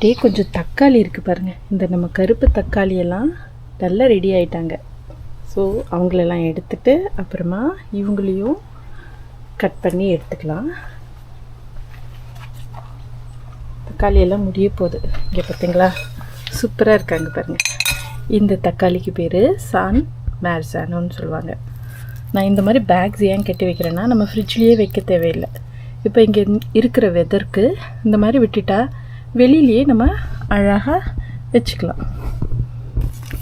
அப்படியே கொஞ்சம் தக்காளி இருக்குது பாருங்கள். இந்த நம்ம கருப்பு தக்காளியெல்லாம் நல்லா ரெடி ஆகிட்டாங்க. ஸோ அவங்களெல்லாம் எடுத்துகிட்டு அப்புறமா இவங்களையும் கட் பண்ணி எடுத்துக்கலாம். தக்காளியெல்லாம் முடிய போகுது. இங்கே பார்த்தீங்களா, சூப்பராக இருக்காங்க பாருங்கள். இந்த தக்காளிக்கு பேர் சான் மேர்சானோன்னு சொல்லுவாங்க. நான் இந்த மாதிரி பேக்ஸ் ஏன் கட்டி வைக்கிறேன்னா, நம்ம ஃப்ரிட்ஜ்லேயே வைக்க தேவையில்லை. இப்போ இங்கே இருக்கிற வெதருக்கு இந்த மாதிரி விட்டுட்டா வெளியிலேயே நம்ம அழகாக வச்சுக்கலாம்.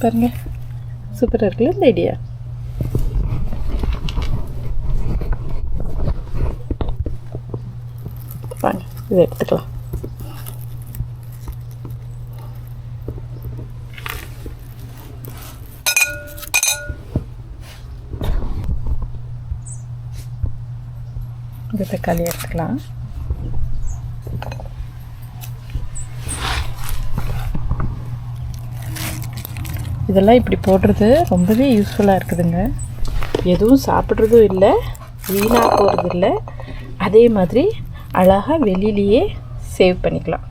பாருங்கள், சூப்பராக இருக்குல்ல இந்த ஐடியா. வாங்க இதை எடுத்துக்கலாம். இந்த தக்காளி எடுத்துக்கலாம். இதெல்லாம் இப்படி போடுறது ரொம்பவே யூஸ்ஃபுல்லாக இருக்குதுங்க. எதுவும் சாப்பிட்றதும் இல்லை, வீணாக போகிறது இல்லை. அதே மாதிரி அழகாக வெளியிலேயே சேவ் பண்ணிக்கலாம்.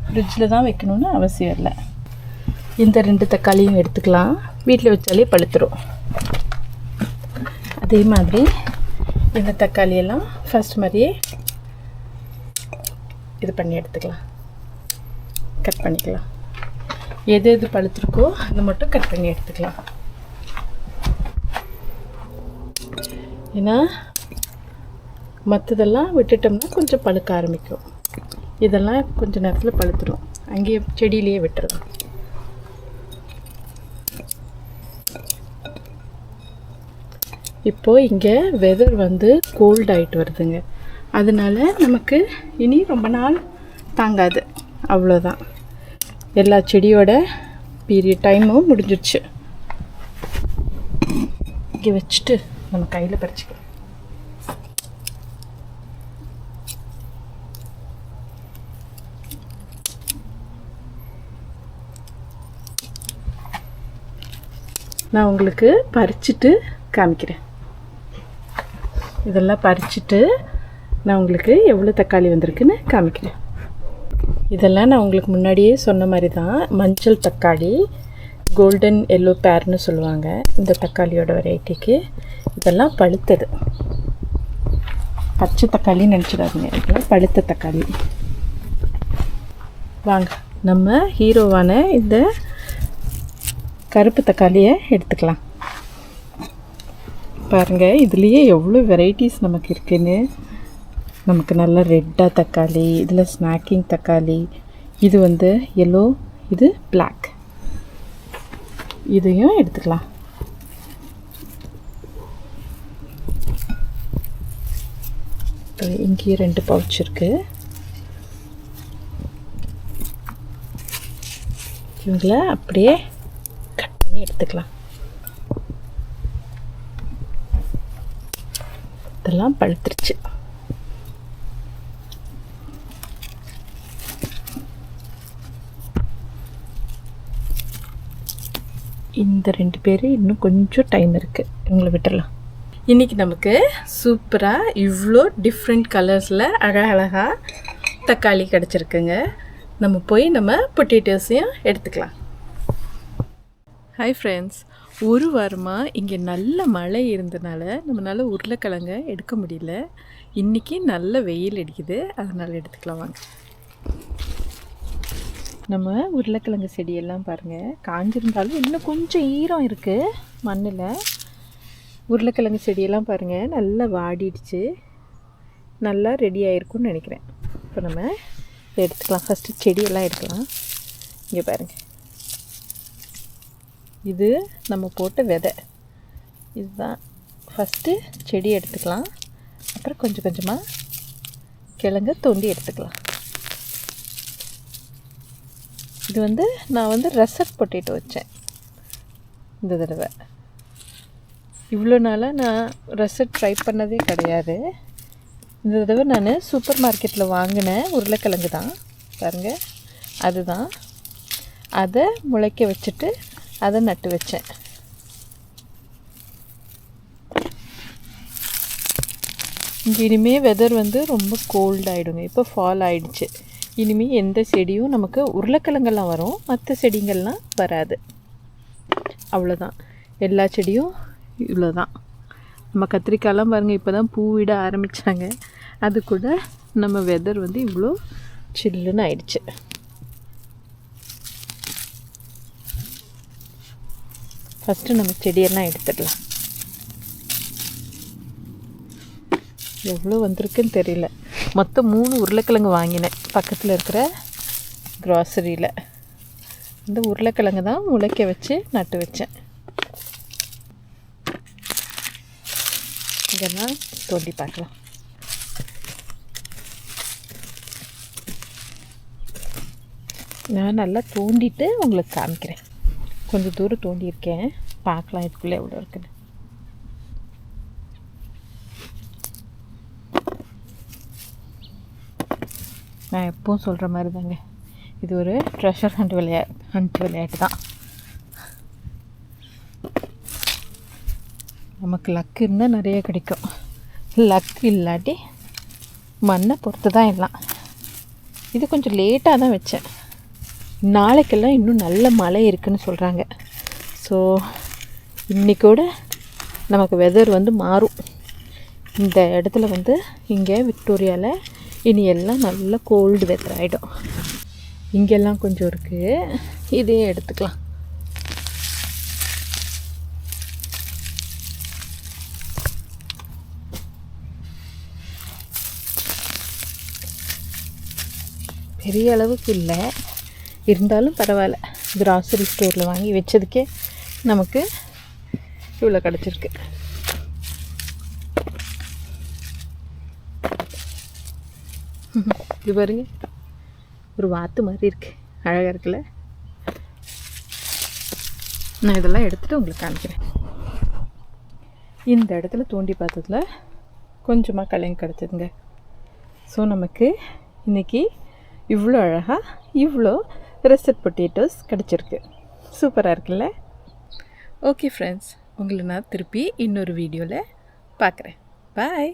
ஃப்ரிட்ஜில் தான் வைக்கணும்னு அவசியம் இல்லை. இந்த 2 தக்காளியும் எடுத்துக்கலாம். வீட்டில் வச்சாலே பழுத்துரும். அதே மாதிரி இந்த தக்காளியெல்லாம் ஃபஸ்ட் மாதிரியே இது பண்ணி எடுத்துக்கலாம், கட் பண்ணிக்கலாம். எது எது பழுத்திருக்கோ அதை மட்டும் கட் பண்ணி எடுத்துக்கலாம். ஏன்னா மற்றதெல்லாம் விட்டுட்டோம்னா கொஞ்சம் பழுக்க ஆரம்பிக்கும். இதெல்லாம் கொஞ்சம் நேரத்தில் பழுத்துடும். அங்கேயே செடியிலேயே விட்டுறலாம். இப்போது இங்கே வெதர் வந்து கோல்ட் ஆகிட்டு வருதுங்க. அதனால நமக்கு இனி ரொம்ப நாள் தாங்காது. அவ்வளோதான், எல்லா செடியோட பீரியட் டைமும் முடிஞ்சிடுச்சு. இங்கே வச்சுட்டு நம்ம கையில் பறிச்சுக்கலாம். நான் உங்களுக்கு பறிச்சுட்டு காமிக்கிறேன். இதெல்லாம் பறிச்சுட்டு நான் உங்களுக்கு எவ்வளோ தக்காளி வந்திருக்குன்னு காமிக்கிறேன். இதெல்லாம் நான் உங்களுக்கு முன்னாடியே சொன்ன மாதிரி தான் மஞ்சள் தக்காளி, கோல்டன் எல்லோ பேர்னு சொல்லுவாங்க இந்த தக்காளியோட வெரைட்டிக்கு. இதெல்லாம் பழுத்தது, பச்சை தக்காளின்னு நினச்சிடாதீங்க, இதெல்லாம் பழுத்த தக்காளி. வாங்க நம்ம ஹீரோவான இந்த கருப்பு தக்காளியை எடுத்துக்கலாம். பாருங்கள், இதுலேயே எவ்வளோ வெரைட்டிஸ் நமக்கு இருக்குன்னு. நமக்கு நல்ல ரெட்டாக தக்காளி, இதில் ஸ்நாக்கிங் தக்காளி, இது வந்து எல்லோ, இது பிளாக். இதையும் எடுத்துக்கலாம். இங்கேயே 2 பவுச் இருக்குது. இவங்கள அப்படியே கட் பண்ணி எடுத்துக்கலாம். இதெல்லாம் பழுத்துருச்சு. இந்த 2 பேர் இன்னும் கொஞ்சம் டைம் இருக்குது, இவங்களை விட்டுடலாம். இன்றைக்கி நமக்கு சூப்பராக இவ்வளோ டிஃப்ரெண்ட் கலர்ஸில் அழகழகாக தக்காளி கிடச்சிருக்குங்க. நம்ம போய் நம்ம பொட்டேட்டோஸையும் எடுத்துக்கலாம். ஹாய் ஃப்ரெண்ட்ஸ், ஒரு வாரமாக இங்கே நல்ல மழை இருந்தனால நம்மளால் உருளைக்கிழங்க எடுக்க முடியல. இன்றைக்கி நல்ல வெயில் அடிக்குது, அதனால் எடுத்துக்கலாம் வாங்க. நம்ம உருளைக்கிழங்கு செடியெல்லாம் பாருங்கள், காஞ்சிருந்தாலும் இன்னும் கொஞ்சம் ஈரம் இருக்குது மண்ணில். உருளைக்கிழங்கு செடியெல்லாம் பாருங்கள் நல்லா வாடிடுச்சு, நல்லா ரெடி ஆகிருக்குன்னு நினைக்கிறேன். இப்போ நம்ம இதை எடுத்துக்கலாம். ஃபஸ்ட்டு செடியெல்லாம் எடுக்கலாம். இங்கே பாருங்கள், இது நம்ம போட்ட விதை. இதுதான் ஃபஸ்ட்டு செடி எடுத்துக்கலாம். அப்புறம் கொஞ்சம் கொஞ்சமாக கிழங்க தோண்டி எடுத்துக்கலாம். இது வந்து நான் வந்து ரசட் பொட்டேட்டோ வச்சேன் இந்த தடவை. இவ்வளோ நாளாக நான் ரசட் ட்ரை பண்ணதே கிடையாது. இந்த தடவை நான் சூப்பர் மார்க்கெட்டில் வாங்கின உருளைக்கிழங்கு தான் பாருங்கள், அதுதான். அதை முளைக்க வச்சுட்டு அதை நட்டு வச்சேன். இங்கே இனிமேல் வெதர் வந்து ரொம்ப கோல்ட் ஆகிடுங்க. இப்போ ஃபால் ஆகிடுச்சு. இனிமேல் எந்த செடியும் நமக்கு உருளைக்கிழங்கெல்லாம் வரும், மற்ற செடிங்கள்லாம் வராது. அவ்வளோதான், எல்லா செடியும் இவ்வளோ தான். நம்ம கத்திரிக்காயெலாம் பாருங்கள் இப்போ தான் பூவிட ஆரம்பித்தாங்க. அது கூட நம்ம வெதர் வந்து இவ்வளோ சில்லுன்னு ஆயிடுச்சு. ஃபஸ்ட்டு நம்ம செடியெல்லாம் எடுத்துடலாம். எவ்வளோ வந்திருக்குன்னு தெரியல. மொத்தம் 3 உருளைக்கிழங்கு வாங்கினேன் பக்கத்தில் இருக்கிற க்ராசரியில். இந்த உருளைக்கிழங்கு தான் முளைக்க வச்சு நட்டு வச்சேன். இதெல்லாம் தோண்டி பார்க்கலாம். நான் நல்லா தோண்டிட்டு உங்களுக்கு காமிக்கிறேன். கொஞ்சம் தூரம் தோண்டியிருக்கேன், பார்க்கலாம் இதுக்குள்ளே எவ்வளோ இருக்குன்னு. நான் எப்பவும் சொல்கிற மாதிரி தாங்க, இது ஒரு ட்ரெஷர் ஹண்ட் விளையாட்டு தான். நமக்கு லக்கு இருந்தால் நிறைய கிடைக்கும், லக்கு இல்லாட்டி மண்ணை பொறுத்து தான் எல்லாம். இது கொஞ்சம் லேட்டாக தான் வச்சேன். நாளைக்கெல்லாம் இன்னும் நல்ல மழை இருக்குதுன்னு சொல்கிறாங்க. ஸோ இன்றைக்கூட நமக்கு வெதர் வந்து மாறும். இந்த இடத்துல வந்து இங்கே விக்டோரியாவில் இனி எல்லாம் நல்ல கோல்டு வெதர் ஆகிடும். இங்கெல்லாம் கொஞ்சம் இருக்குது, இதையும் எடுத்துக்கலாம். பெரிய அளவுக்கு இல்லை, இருந்தாலும் பரவாயில்ல. கிராசரி ஸ்டோரில் வாங்கி வச்சதுக்கே நமக்கு இவ்வளோ கிடச்சிருக்கு. இது பாருங்க, ஒரு வாத்து மாதிரி இருக்குது, அழகாக இருக்குல்ல. நான் இதெல்லாம் எடுத்துகிட்டு உங்களுக்கு காமிக்கிறேன். இந்த இடத்துல தோண்டி பார்த்ததில் கொஞ்சமாக கிழங்கு கிடச்சிதுங்க. ஸோ நமக்கு இன்றைக்கி இவ்வளோ அழகாக இவ்வளோ ரெசட் பொட்டேட்டோஸ் கிடச்சிருக்கு. சூப்பராக இருக்குல்ல? ஓகே ஃப்ரெண்ட்ஸ், உங்களை நான் திருப்பி இன்னொரு வீடியோவில் பார்க்குறேன். பாய்.